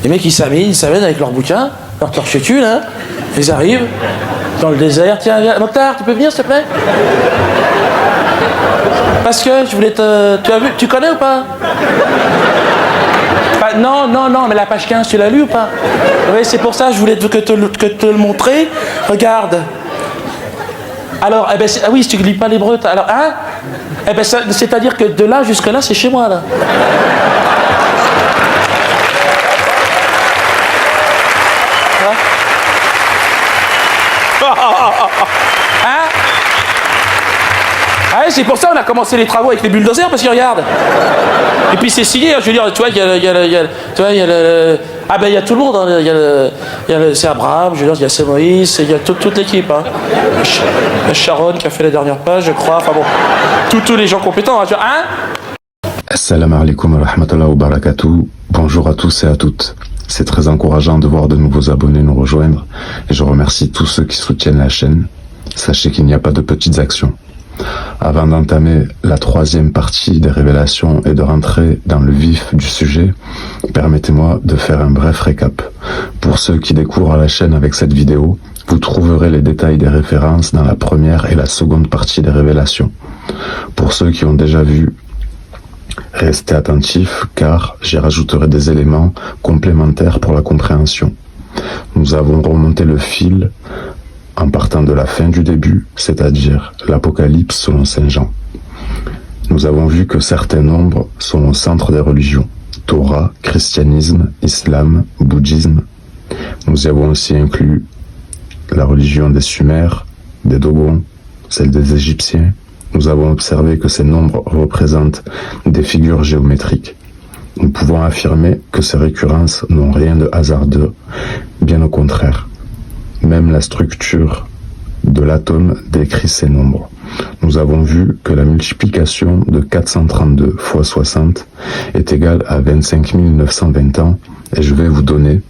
Les mecs, ils s'amènent avec leurs bouquins, leurs torches là. Ils arrivent dans le désert. Tiens, viens, Mokhtar, tu peux venir, s'il te plaît? Parce que je voulais te... Tu as vu? Tu connais ou pas? Non, mais la page 15, tu l'as lu ou pas? Oui, c'est pour ça, je voulais que te le montrer. Regarde. Alors, eh ben, ah oui, si tu ne lis pas l'hébreu, alors, hein? Eh ben, c'est-à-dire que de là jusque là, c'est chez moi, là. Hein? Ah ouais, c'est pour ça qu'on a commencé les travaux avec les bulldozers, parce que regarde. Et puis c'est signé, je veux dire, tu vois, il y a le... Ah ben il y a tout le monde, hein. C'est Abraham, je veux dire, il y a c'est Moïse, il y a toute l'équipe. Hein. Il y a Sharon qui a fait la dernière page, je crois, enfin bon. Tous les gens compétents, hein? Assalamu alaikum wa rahmatullahi wa barakatuh. Bonjour à tous et à toutes. C'est très encourageant de voir de nouveaux abonnés nous rejoindre et je remercie tous ceux qui soutiennent la chaîne. Sachez qu'il n'y a pas de petites actions. Avant d'entamer la troisième partie des révélations et de rentrer dans le vif du sujet, permettez-moi de faire un bref récap. Pour ceux qui découvrent la chaîne avec cette vidéo, vous trouverez les détails des références dans la première et la seconde partie des révélations. Pour ceux qui ont déjà vu, restez attentifs car j'y rajouterai des éléments complémentaires pour la compréhension. Nous avons remonté le fil en partant de la fin du début, c'est-à-dire l'Apocalypse selon Saint Jean. Nous avons vu que certains nombres sont au centre des religions, Torah, christianisme, islam, bouddhisme. Nous y avons aussi inclus la religion des Sumères, des Dogons, celle des Égyptiens. Nous avons observé que ces nombres représentent des figures géométriques. Nous pouvons affirmer que ces récurrences n'ont rien de hasardeux, bien au contraire. Même la structure de l'atome décrit ces nombres. Nous avons vu que la multiplication de 432 fois 60 est égale à 25 920 ans et je vais vous donner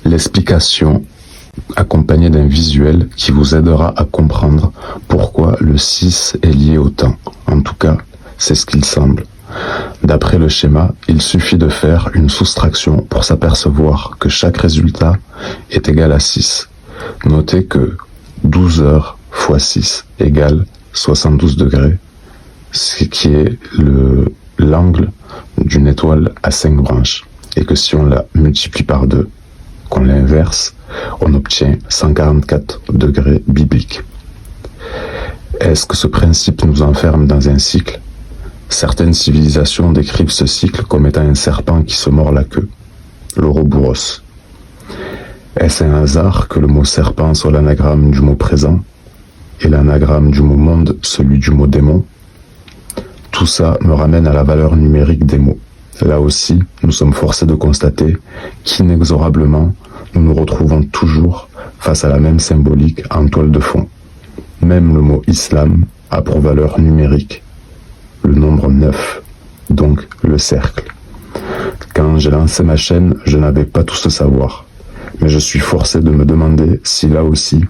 l'explication accompagnée d'un visuel qui vous aidera à comprendre pourquoi le 6 est lié au temps. En tout cas, c'est ce qu'il semble. D'après le schéma, il suffit de faire une soustraction pour s'apercevoir que chaque résultat est égal à 6. Notez que 12 heures fois 6 égale 72 degrés, ce qui est l'angle d'une étoile à 5 branches. Et que si on la multiplie par 2, qu'on l'inverse, on obtient 144 degrés bibliques. Est-ce que ce principe nous enferme dans un cycle? Certaines civilisations décrivent ce cycle comme étant un serpent qui se mord la queue, l'Ouroboros. Est-ce un hasard que le mot serpent soit l'anagramme du mot présent et l'anagramme du mot monde celui du mot démon? Tout ça me ramène à la valeur numérique des mots. Là aussi, nous sommes forcés de constater qu'inexorablement, nous nous retrouvons toujours face à la même symbolique en toile de fond. Même le mot islam a pour valeur numérique le nombre 9, donc le cercle. Quand j'ai lancé ma chaîne, je n'avais pas tout ce savoir, mais je suis forcé de me demander si là aussi,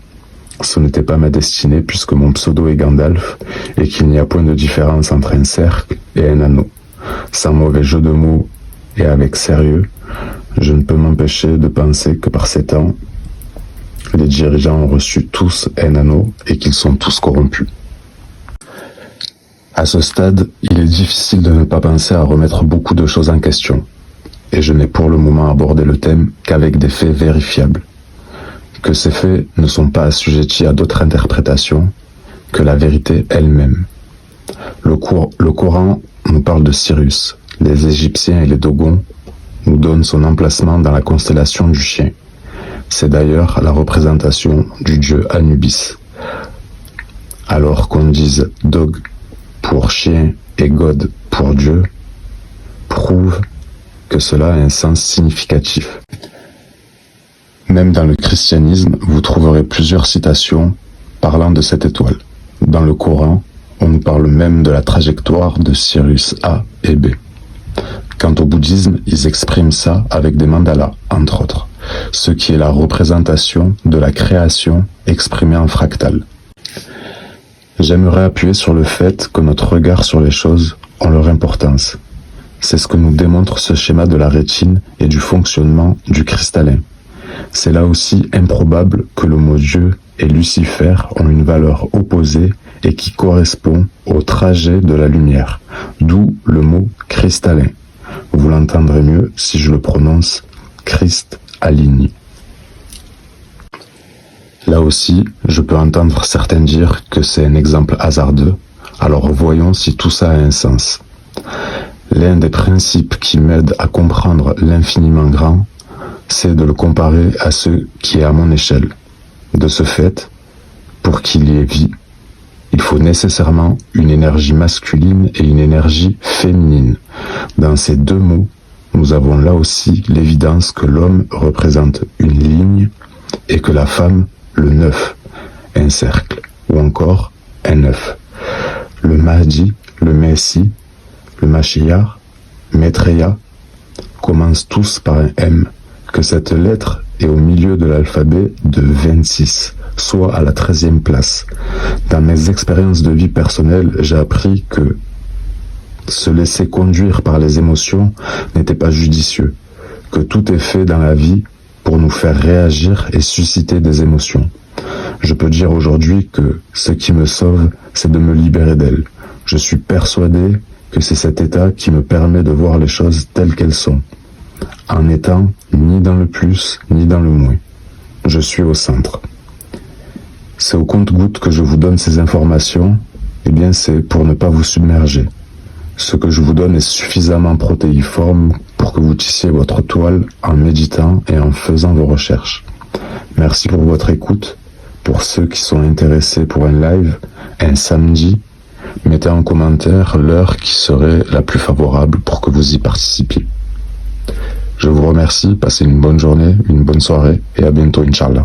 ce n'était pas ma destinée puisque mon pseudo est Gandalf et qu'il n'y a point de différence entre un cercle et un anneau. Sans mauvais jeu de mots et avec sérieux, je ne peux m'empêcher de penser que par ces temps, les dirigeants ont reçu tous un anneau et qu'ils sont tous corrompus. À ce stade, il est difficile de ne pas penser à remettre beaucoup de choses en question, et je n'ai pour le moment abordé le thème qu'avec des faits vérifiables, que ces faits ne sont pas assujettis à d'autres interprétations que la vérité elle-même. Le Coran nous parle de Sirius, les Égyptiens et les Dogons nous donnent son emplacement dans la constellation du Chien. C'est d'ailleurs la représentation du dieu Anubis. Alors qu'on dise Dog pour chien et God pour Dieu, prouve que cela a un sens significatif. Même dans le christianisme, vous trouverez plusieurs citations parlant de cette étoile. Dans le Coran, on nous parle même de la trajectoire de Sirius A et B. Quant au bouddhisme, ils expriment ça avec des mandalas, entre autres, ce qui est la représentation de la création exprimée en fractal. J'aimerais appuyer sur le fait que notre regard sur les choses ont leur importance. C'est ce que nous démontre ce schéma de la rétine et du fonctionnement du cristallin. C'est là aussi improbable que le mot Dieu et Lucifer ont une valeur opposée et qui correspond au trajet de la lumière, d'où le mot cristallin. Vous l'entendrez mieux si je le prononce Christ aligne. Là aussi, je peux entendre certains dire que c'est un exemple hasardeux, alors voyons si tout ça a un sens. L'un des principes qui m'aide à comprendre l'infiniment grand, c'est de le comparer à ce qui est à mon échelle. De ce fait, pour qu'il y ait vie, il faut nécessairement une énergie masculine et une énergie féminine. Dans ces deux mots, nous avons là aussi l'évidence que l'homme représente une ligne et que la femme le 9, un cercle, ou encore un 9. Le Mahdi, le Messie, le Mashiach, Maitreya commencent tous par un M, que cette lettre est au milieu de l'alphabet de 26, soit à la 13e place. Dans mes expériences de vie personnelle, j'ai appris que se laisser conduire par les émotions n'était pas judicieux, que tout est fait dans la vie pour nous faire réagir et susciter des émotions. Je peux dire aujourd'hui que ce qui me sauve, c'est de me libérer d'elles. Je suis persuadé que c'est cet état qui me permet de voir les choses telles qu'elles sont, en n'étant ni dans le plus ni dans le moins. Je suis au centre. C'est au compte-gouttes que je vous donne ces informations, eh bien c'est pour ne pas vous submerger. Ce que je vous donne est suffisamment protéiforme pour que vous tissiez votre toile en méditant et en faisant vos recherches. Merci pour votre écoute. Pour ceux qui sont intéressés pour un live, un samedi, mettez en commentaire l'heure qui serait la plus favorable pour que vous y participiez. Je vous remercie, passez une bonne journée, une bonne soirée et à bientôt, Inch'Allah.